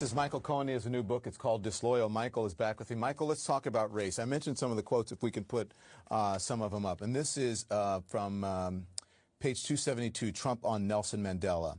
is Michael Cohen. He has a new book. It's called Disloyal. Michael is back with me. Michael, let's talk about race. I mentioned some of the quotes, if we can put some of them up. And this is from page 272, Trump on Nelson Mandela.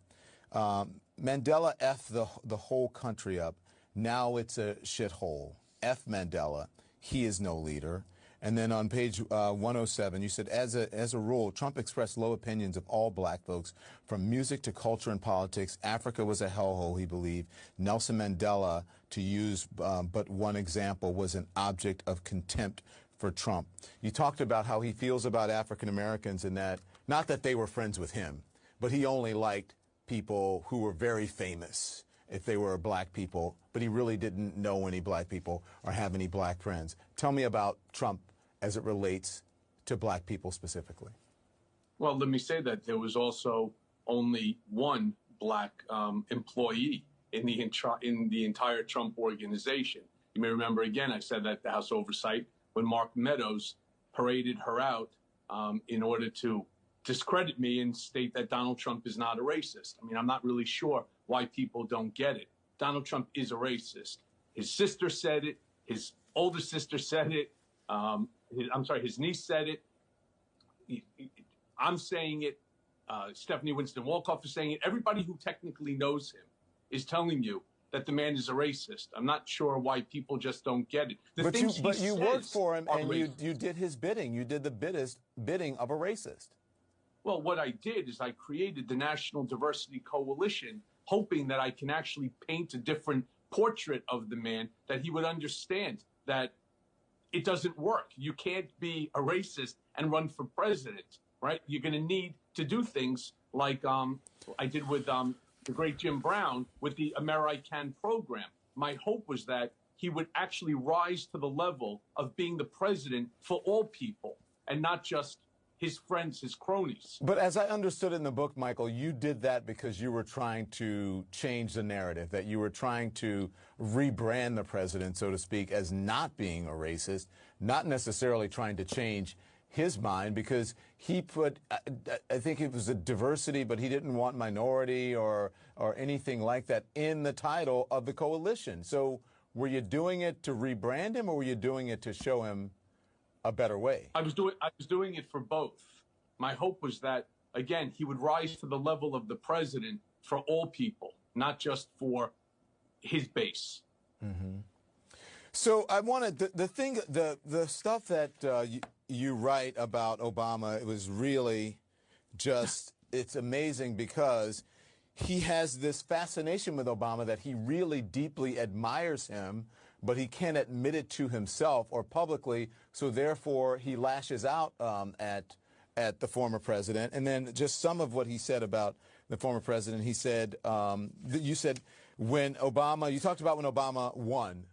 Mandela effed the whole country up. Now it's a shithole. F Mandela. He is no leader. And then on page 107, you said, as a rule, Trump expressed low opinions of all black folks, from music to culture and politics. Africa was a hellhole, he believed. Nelson Mandela, to use but one example, was an object of contempt for Trump. You talked about how he feels about African Americans, and that, not that they were friends with him, but he only liked people who were very famous if they were black people, but he really didn't know any black people or have any black friends. Tell me about Trump as it relates to black people specifically. Well, let me say that there was also only one black employee in the entire Trump organization. You may remember, again, I said that at the House Oversight when Mark Meadows paraded her out in order to discredit me and state that Donald Trump is not a racist. I mean, I'm not really sure why people don't get it. Donald Trump is a racist. His sister said it. His older sister said it. His niece said it. I'm saying it. Stephanie Winston Wolkoff is saying it. Everybody who technically knows him is telling you that the man is a racist. I'm not sure why people just don't get it. But you worked for him, and you did his bidding. You did the bidding of a racist. Well, what I did is I created the National Diversity Coalition, hoping that I can actually paint a different portrait of the man, that he would understand that it doesn't work. You can't be a racist and run for president, right? You're going to need to do things like I did with the great Jim Brown with the American program. My hope was that he would actually rise to the level of being the president for all people and not just his friends, his cronies. But as I understood in the book, Michael, you did that because you were trying to change the narrative, that you were trying to rebrand the president, so to speak, as not being a racist, not necessarily trying to change his mind, because he put, I think it was a diversity, but he didn't want minority or anything like that in the title of the coalition. So were you doing it to rebrand him, or were you doing it to show him a better way? I was doing it for both. My hope was that, again, he would rise to the level of the president for all people, not just for his base. Mm-hmm. So I wanted the stuff that you write about Obama. It was really just, it's amazing, because he has this fascination with Obama that he really deeply admires him, but he can't admit it to himself or publicly, so therefore he lashes out at the former president. And then just some of what he said about the former president. He said, you said when Obama, you talked about when Obama won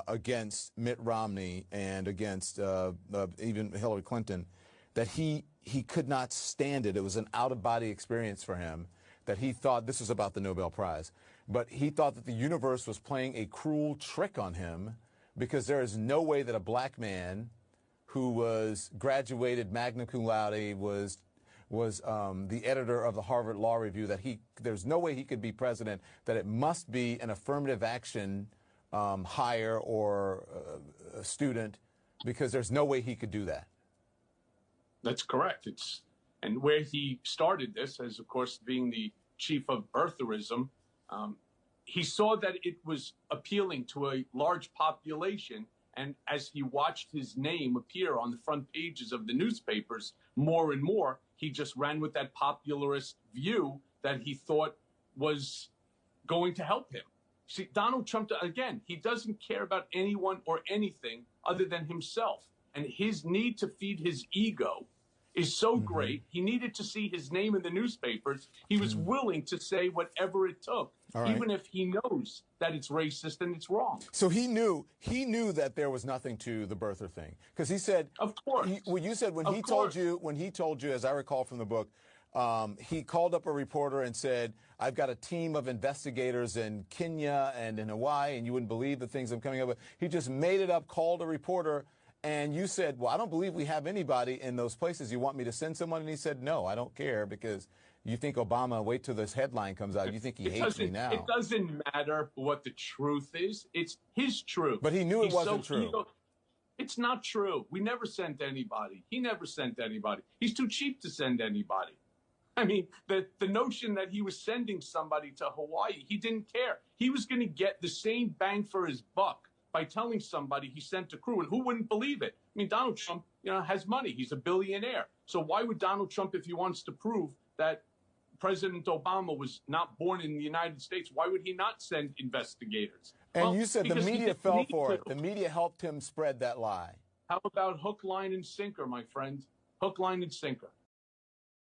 against Mitt Romney and against even Hillary Clinton, that he could not stand it. It was an out-of-body experience for him, that he thought, this was about the Nobel Prize, but he thought that the universe was playing a cruel trick on him, because there is no way that a black man who was graduated magna cum laude, was the editor of the Harvard Law Review, that there's no way he could be president, that it must be an affirmative action hire or a student, because there's no way he could do that. That's correct. And where he started this, as of course being the chief of birtherism, he saw that it was appealing to a large population. And as he watched his name appear on the front pages of the newspapers more and more, he just ran with that popularist view that he thought was going to help him. See, Donald Trump, again, he doesn't care about anyone or anything other than himself. And his need to feed his ego is so great. He needed to see his name in the newspapers. He was willing to say whatever it took, even if he knows that it's racist and it's wrong. So he knew that there was nothing to the birther thing, because he said, of course. You said when he told you, as I recall from the book, he called up a reporter and said, I've got a team of investigators in Kenya and in Hawaii, and you wouldn't believe the things I'm coming up with. He just made it up, called a reporter. And you said, well, I don't believe we have anybody in those places. You want me to send someone? And he said, no, I don't care, because You think Obama, wait till this headline comes out, you think he hates me now. It doesn't matter what the truth is. It's his truth. But he knew it wasn't true. It's not true. We never sent anybody. He never sent anybody. He's too cheap to send anybody. I mean, the notion that he was sending somebody to Hawaii, he didn't care. He was going to get the same bang for his buck by telling somebody he sent a crew. And who wouldn't believe it? I mean, Donald Trump, has money. He's a billionaire. So why would Donald Trump, if he wants to prove that President Obama was not born in the United States, why would he not send investigators? And you said the media fell for it. The media helped him spread that lie. How about hook, line, and sinker, my friend? Hook, line, and sinker.